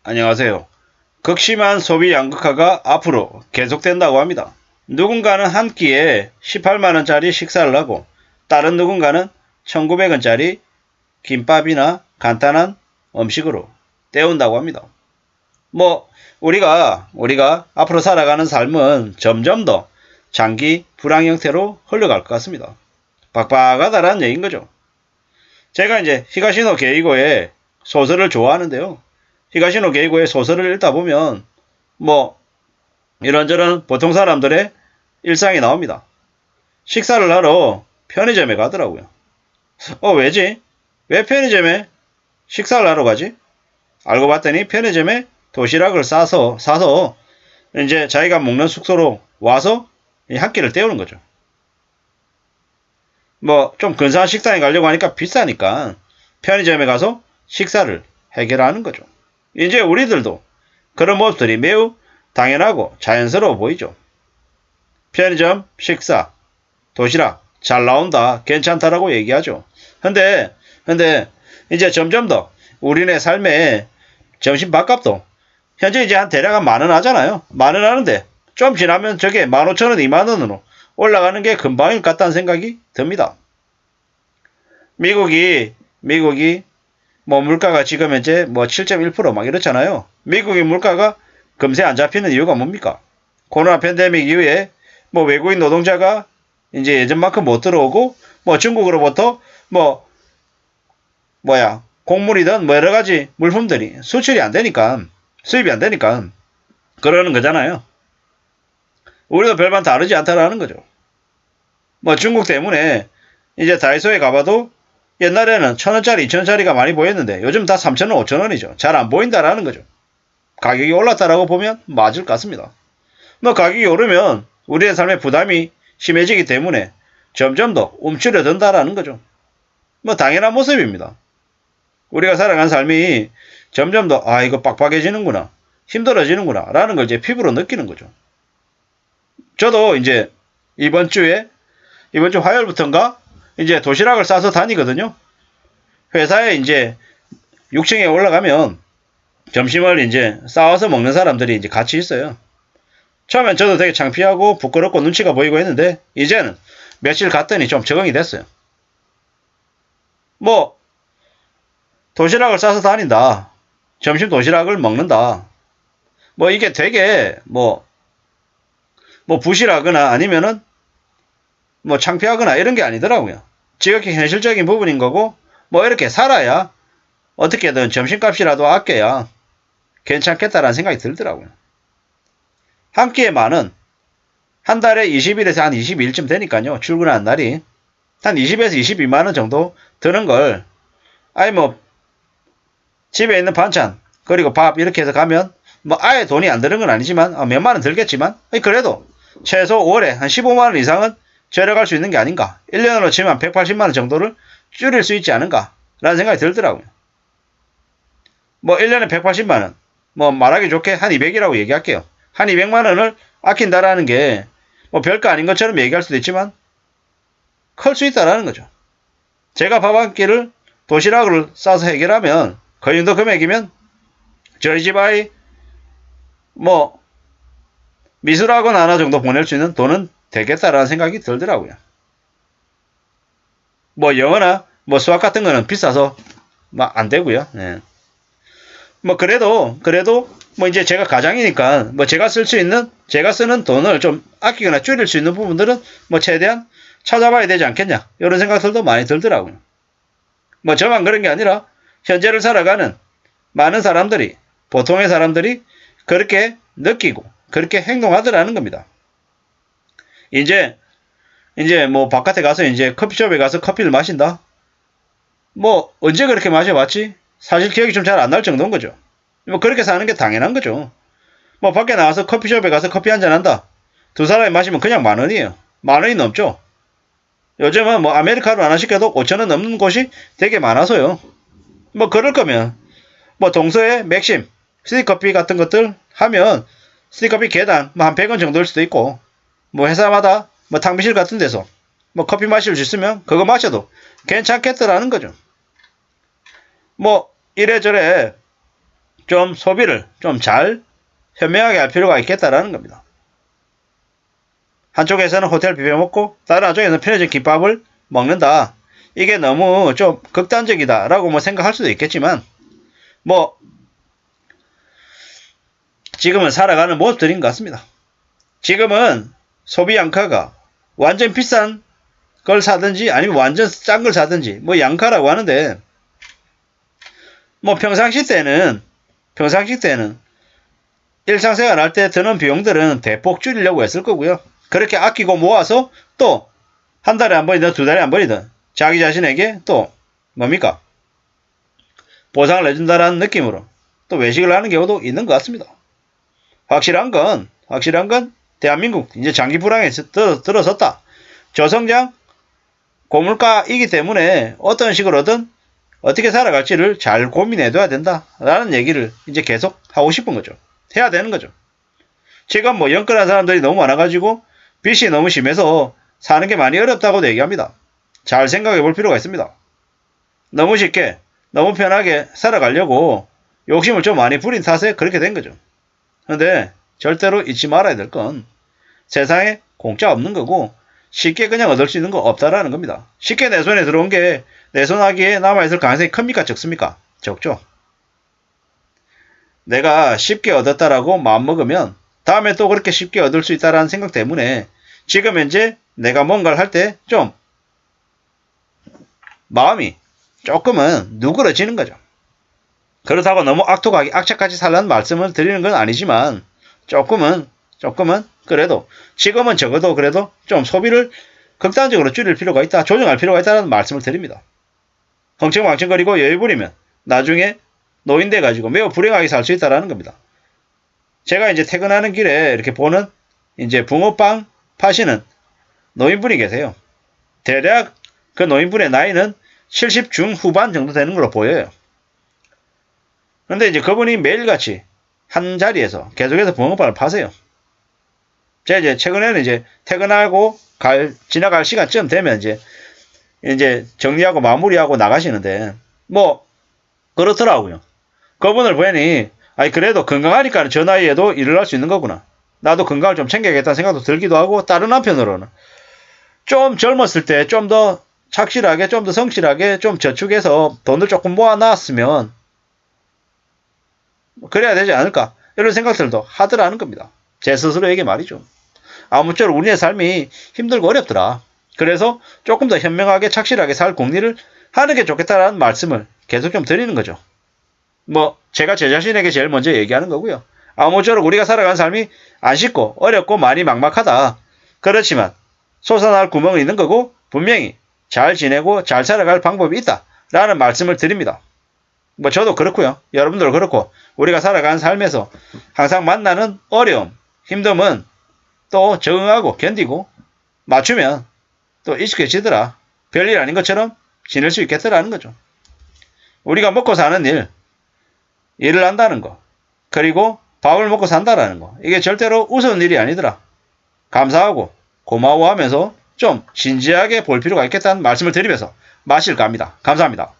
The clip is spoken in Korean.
안녕하세요. 극심한 소비 양극화가 앞으로 계속된다고 합니다. 누군가는 한 끼에 18만원짜리 식사를 하고 다른 누군가는 1900원짜리 김밥이나 간단한 음식으로 때운다고 합니다. 우리가 앞으로 살아가는 삶은 점점 더 장기 불황 형태로 흘러갈 것 같습니다. 빡빡하다라는 얘기인 거죠. 제가 이제 히가시노 게이고의 소설을 좋아하는데요. 히가시노 게이고의 소설을 읽다 보면 이런저런 보통 사람들의 일상이 나옵니다. 식사를 하러 편의점에 가더라고요. 왜지? 왜 편의점에 식사를 하러 가지? 알고 봤더니 편의점에 도시락을 사서 이제 자기가 먹는 숙소로 와서 한 끼를 때우는 거죠. 좀 근사한 식당에 가려고 하니까 비싸니까 편의점에 가서 식사를 해결하는 거죠. 이제 우리들도 그런 모습들이 매우 당연하고 자연스러워 보이죠. 편의점 식사, 도시락 잘 나온다, 괜찮다라고 얘기하죠. 근데 이제 점점 더 우리네 삶에 점심 밥값도 현재 이제 대략 한 10,000원 하잖아요. 10,000원 하는데 좀 지나면 저게 15,000원, 20,000원으로 올라가는 게 금방일 것 같다는 생각이 듭니다. 미국이 물가가 지금 현재 7.1% 막 이렇잖아요. 미국의 물가가 금세 안 잡히는 이유가 뭡니까? 코로나 팬데믹 이후에 외국인 노동자가 이제 예전만큼 못 들어오고 중국으로부터 곡물이든 여러 가지 물품들이 수출이 안 되니까, 수입이 안 되니까 그러는 거잖아요. 우리도 별반 다르지 않다라는 거죠. 중국 때문에 이제 다이소에 가봐도 옛날에는 1,000원짜리, 2,000원짜리가 많이 보였는데 요즘 다 3,000원, 5,000원이죠. 잘 안 보인다라는 거죠. 가격이 올랐다라고 보면 맞을 것 같습니다. 가격이 오르면 우리의 삶의 부담이 심해지기 때문에 점점 더 움츠려든다라는 거죠. 당연한 모습입니다. 우리가 살아간 삶이 점점 더 이거 빡빡해지는구나, 힘들어지는구나 라는 걸 이제 피부로 느끼는 거죠. 저도 이제 이번 주 화요일부터인가 이제 도시락을 싸서 다니거든요. 회사에 이제 6층에 올라가면 점심을 이제 싸와서 먹는 사람들이 이제 같이 있어요. 처음엔 저도 되게 창피하고 부끄럽고 눈치가 보이고 했는데 이제는 며칠 갔더니 좀 적응이 됐어요. 도시락을 싸서 다닌다, 점심 도시락을 먹는다, 이게 되게 부실하거나 아니면은 창피하거나 이런 게 아니더라고요. 지극히 현실적인 부분인 거고, 이렇게 살아야 어떻게든 점심값이라도 아껴야 괜찮겠다라는 생각이 들더라고요. 한 끼에 10,000원, 한 달에 20일에서 한 22일쯤 되니까요. 출근하는 날이 한 20에서 22만원 정도 드는 걸 집에 있는 반찬 그리고 밥 이렇게 해서 가면 아예 돈이 안 드는 건 아니지만 몇만원 들겠지만 그래도 최소 월에 한 15만원 이상은 절약할 수 있는 게 아닌가, 1년으로 치면 180만원 정도를 줄일 수 있지 않은가 라는 생각이 들더라고요. 1년에 180만원, 말하기 좋게 한 200이라고 얘기할게요. 한 200만원을 아낀다라는 게 별거 아닌 것처럼 얘기할 수도 있지만 클 수 있다라는 거죠. 제가 밥 한 끼를 도시락을 싸서 해결하면 그 정도 금액이면 저희 집 아이 미술학원 하나 정도 보낼 수 있는 돈은 되겠다라는 생각이 들더라고요. 영어나 수학 같은 거는 비싸서 안 되고요. 네. 그래도 이제 제가 가장이니까 제가 쓰는 돈을 좀 아끼거나 줄일 수 있는 부분들은 최대한 찾아봐야 되지 않겠냐, 이런 생각들도 많이 들더라고요. 저만 그런 게 아니라 현재를 살아가는 많은 사람들이, 보통의 사람들이 그렇게 느끼고 그렇게 행동하더라는 겁니다. 이제 바깥에 가서 이제 커피숍에 가서 커피를 마신다? 언제 그렇게 마셔봤지? 사실 기억이 좀 잘 안 날 정도인 거죠. 그렇게 사는 게 당연한 거죠. 밖에 나와서 커피숍에 가서 커피 한잔 한다, 두 사람이 마시면 그냥 10,000원이에요. 10,000원이 넘죠. 요즘은 아메리카노 하나 시켜도 5,000원 넘는 곳이 되게 많아서요. 그럴 거면 동서에 맥심, 스틱커피 같은 것들 하면 스틱커피 개당 한 100원 정도일 수도 있고, 회사마다 탕비실 같은 데서 커피 마실 수 있으면 그거 마셔도 괜찮겠더라는 거죠. 이래저래 좀 소비를 좀 잘 현명하게 할 필요가 있겠다라는 겁니다. 한쪽에서는 호텔 비벼 먹고 다른 한쪽에서는 편의점 김밥을 먹는다. 이게 너무 좀 극단적이다라고 뭐 생각할 수도 있겠지만 뭐 지금은 살아가는 모습들인 것 같습니다. 지금은 소비 양카가 완전 비싼 걸 사든지 아니면 완전 싼 걸 사든지 뭐 양카라고 하는데 뭐 평상시 때는 일상생활 할 때 드는 비용들은 대폭 줄이려고 했을 거고요. 그렇게 아끼고 모아서 또 한 달에 한 번이든 두 달에 한 번이든 자기 자신에게 또 뭡니까? 보상을 해준다라는 느낌으로 또 외식을 하는 경우도 있는 것 같습니다. 확실한 건 대한민국 이제 장기 불황에 들어섰다. 저성장 고물가이기 때문에 어떤 식으로든 어떻게 살아갈지를 잘 고민해둬야 된다라는 얘기를 이제 계속 하고 싶은 거죠. 해야 되는 거죠. 지금 뭐 연끌한 사람들이 너무 많아가지고 빚이 너무 심해서 사는 게 많이 어렵다고도 얘기합니다. 잘 생각해 볼 필요가 있습니다. 너무 쉽게 너무 편하게 살아가려고 욕심을 좀 많이 부린 탓에 그렇게 된 거죠. 그런데 절대로 잊지 말아야 될 건 세상에 공짜 없는 거고 쉽게 그냥 얻을 수 있는 거 없다라는 겁니다. 쉽게 내 손에 들어온 게 내 손아귀에 남아있을 가능성이 큽니까? 적습니까? 적죠. 내가 쉽게 얻었다라고 마음먹으면 다음에 또 그렇게 쉽게 얻을 수 있다라는 생각 때문에 지금 현재 내가 뭔가를 할 때 좀 마음이 조금은 누그러지는 거죠. 그렇다고 너무 악독하게 악착같이 살라는 말씀을 드리는 건 아니지만 조금은 그래도 지금은 적어도 그래도 좀 소비를 극단적으로 줄일 필요가 있다. 조정할 필요가 있다는 말씀을 드립니다. 흥청망청거리고 여유 부리면 나중에 노인돼 가지고 매우 불행하게 살 수 있다라는 겁니다. 제가 이제 퇴근하는 길에 이렇게 보는 이제 붕어빵 파시는 노인분이 계세요. 대략 그 노인분의 나이는 70 중후반 정도 되는 걸로 보여요. 근데 이제 그분이 매일같이 한 자리에서 계속해서 붕어빵을 파세요. 제가 이제 최근에는 이제 퇴근하고 지나갈 시간쯤 되면 이제 정리하고 마무리하고 나가시는데 뭐 그렇더라고요. 그분을 보니 아니 그래도 건강하니까 저 나이에도 일을 할 수 있는 거구나. 나도 건강을 좀 챙겨야겠다는 생각도 들기도 하고 다른 한편으로는 좀 젊었을 때 좀 더 착실하게 좀 더 성실하게 좀 저축해서 돈을 조금 모아놨으면 그래야 되지 않을까 이런 생각들도 하더라는 겁니다. 제 스스로에게 말이죠. 아무쪼록 우리의 삶이 힘들고 어렵더라. 그래서 조금 더 현명하게 착실하게 살 궁리를 하는 게 좋겠다라는 말씀을 계속 좀 드리는 거죠. 뭐 제가 제 자신에게 제일 먼저 얘기하는 거고요. 아무쪼록 우리가 살아가는 삶이 안 쉽고 어렵고 많이 막막하다. 그렇지만 솟아날 구멍은 있는 거고 분명히 잘 지내고 잘 살아갈 방법이 있다라는 말씀을 드립니다. 뭐 저도 그렇고요. 여러분들도 그렇고 우리가 살아가는 삶에서 항상 만나는 어려움, 힘듦은 또 적응하고 견디고 맞추면 또 익숙해지더라. 별일 아닌 것처럼 지낼 수 있겠더라는 거죠. 우리가 먹고 사는 일을 한다는 거, 그리고 밥을 먹고 산다라는 거, 이게 절대로 우스운 일이 아니더라. 감사하고 고마워하면서 좀 진지하게 볼 필요가 있겠다는 말씀을 드리면서 마실까 합니다. 감사합니다.